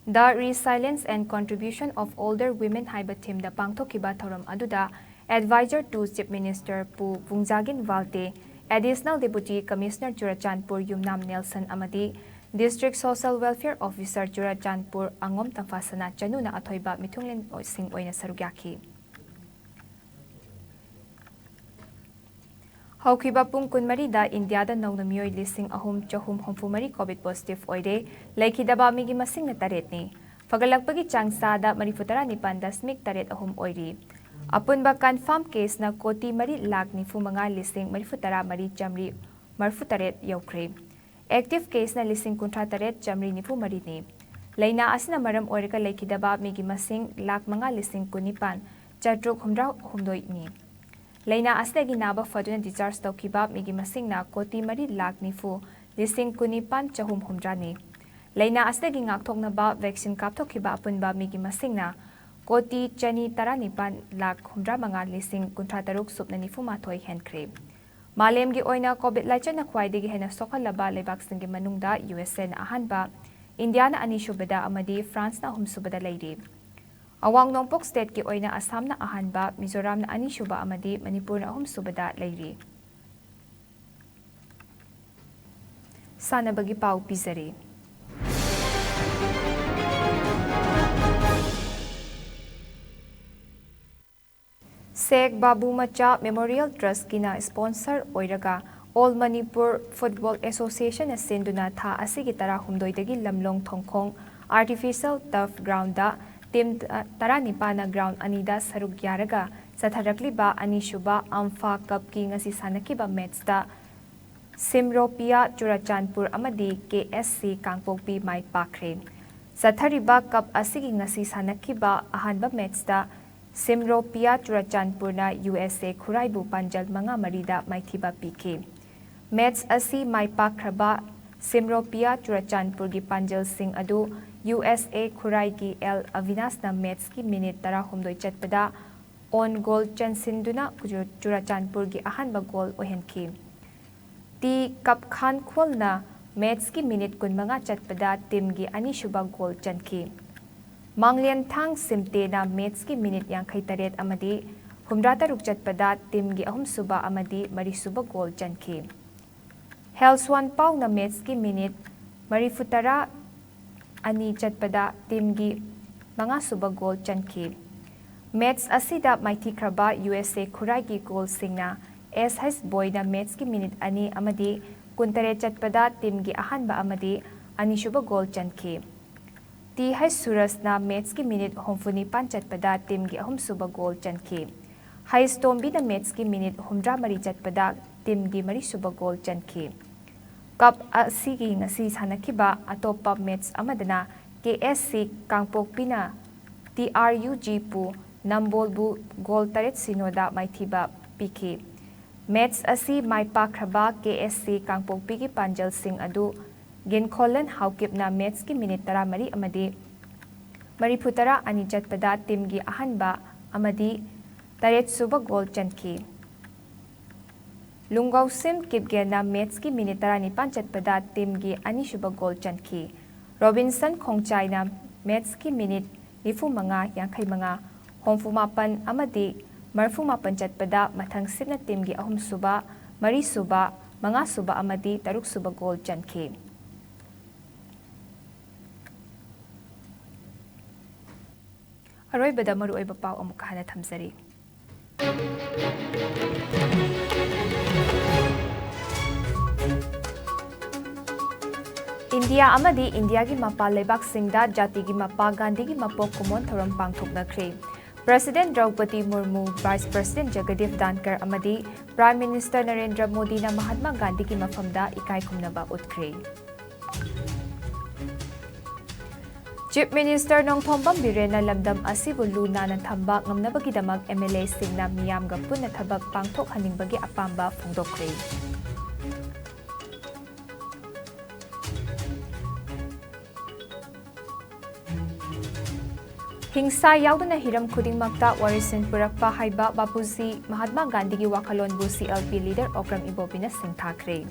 The Resilience and Contribution of Older Women haiba theme da pangthokiba thoram aduda Advisor to Chief Minister Pu Bungjagin Walte, Additional Deputy Commissioner Churachandpur Yumnam Nelson amadi District Social Welfare Officer Churachandpur Angom Tamfasana Chanuna athoiba mithunglen sing oina sarugyaki. Haukiba pung kunmari da India da nauna miyoi lising ahum chahum homfumari COVID positive oire laikidaba migi masing na taret ni. Pagalagpagi changsa da marifutara ni pandasmik taret ahum oiri. Apun ba confirm case na koti mari lag ni fumanga lising marifutara mari jamri marfutaret yaukre. Active case na lising kuntra taret jamri ni fumari ni. Laina asina maram oirika laikidaba migi masing lag manga lising kunipan chatruk humdra humdoi ni. Laina asdagi naba faduna discharge taukiba migi masingna koti mari lak nifu lising kunipan chahum humdrani. Laina asdagi ngakthoknaba vaccine kapthokiba apunba migi masingna koti chani taranipan lak humdra manga lising kuntra taruk supna nifu mathoi henkre. Malemgi oina COVID laichana khwaidagi hena sokhalaba leibaksingi manungda USA na ahanba, India na anishubada amadi France na humsubada leiri. Awang Nongpok State ki oina Assam na ahanba, Mizoram na anishuba amadi Manipur na humsubada leiri. Sana bagi pau pizari. Sheikh Babu Macha Memorial Trust kina sponsor oiraga All Manipur Football Association na sinduna tha asigi tara humdoidagi lamlong thongkhong artificial turf ground da Team Taranipa na ground anida saruk yaraga satharakliba anishuba Ampha Cup ki ngasi sanakiba match da Simropia Churachandpur amadi KSC Kangpokpi mai pakre. Sathariba Cup asigi ngasi sanakiba ahanba match da Simropia Churachandpur na USA Khuraibu Panjal manga marida maithiba pike. Match asi mai pakraba Simropia Churachandpur gi Panjal Singh adu USA Khurai ki L Avinas na match ki minute tara humdoi chatpada on goal chansinduna Churachandpur gi ahanba goal ohenki. Ti Kap Khan Khol na match ki minute kunmanga chatpada team gi anishuba goal chanki. Manglian Thang Simte na match ki minute yang khaitaret amadi humrata ruk chatpada team gi ahum suba amadi marisuba goal chanki. Helswan Pau na match ki minute marifutara ani chatpada team gi manga suba goal chanki. Match asida maithi kraba USA Khurai gi goal singna SH Boy na match ki minute ani amadi kuntare chatpada team gi ahanba amadi ani suba goal chanki. TH Suras na match ki minute homfuni pan chatpada team gi ahum suba goal chanki. High Stombi na match ki minute humdra mari chatpada team gi mari suba goal chanki. Cup asigi ngasi sanakiba atopa match amadana KSC Kangpokpi na TRUG pu Nambolbu goal taret sinoda maithiba piki. Match asi mai pakraba KSC Kangpokpi ki Panjal Singh adu Ginkholan Haukip na match ki minute tara mari amadi mariputara ani chatpada team gi ahanba amadi taret suba goal chanki. Lunggaw Sim Kipge na match ki minute tara ni panchatpada team gi anishuba goal chanki. Robinson Khongchai na match ki minute nifu manga yangkai manga homfu mapan amadi marfu mapan chatpada mathang sipna team gi ahum suba mari suba manga suba amadi taruk suba goal chanki. Aroy bada maru oiba pau amuk hana thamzari. India amadi India gi mapa lebak singda jati gi mapa Gandhi gi mapok kumon thoram pangthok nakre. President Draupadi Murmu, Vice President Jagadish Dhankar amadi Prime Minister Narendra Modi na Mahatma Gandhi ki mafamda ikai kumnaba utkre. Chief Minister Nongthombam Biren na lamdam asibu luna na thamba ngamnabagidamag MLA singna miyamga punna thabak pangthok haningbagi apamba phongdokre. Hingsa yauduna hiram khudingmakta warisin purakpa haiba Bapuji Mahatma Gandhi ki wakalonbu CLP leader Okram Ibobina singthakre.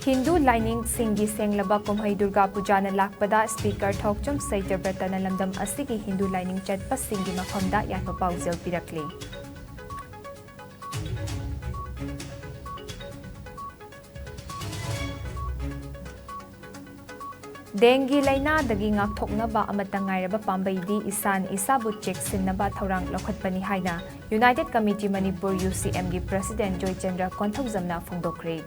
Hindu lining Singhi Senglaba Kumhai Durga Puja na lakpada Speaker Thokchum Saitrabrata na lamdam asigi Hindu lining chatpa Singhi mafamda yapa pauzil pirakle. Dengue laina dagi ngakthoknaba amata ngairaba pambaidi isan isabu cheksinaba thaurang lokhatpani haina United Committee Manipur UCM gi President Joy Chandra Konthokjamna phongdokre.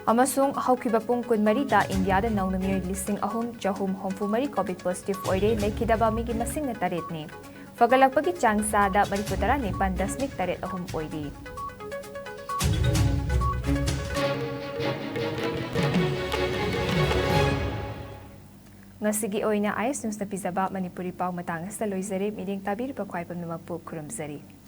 Amasung haukiba pung kunmarida India da nauna miyoi lising ahum jahum homfumari COVID positive oire lekidaba migi masing na tarit ni. Fagalakpagi changsa da mariputara ni pandasmik tarit ahum oire. Ngasigi oina ayos news na pizaba Manipuri pau matang sa loizari miding tabir pa kwai pamnamagpo kurumzari.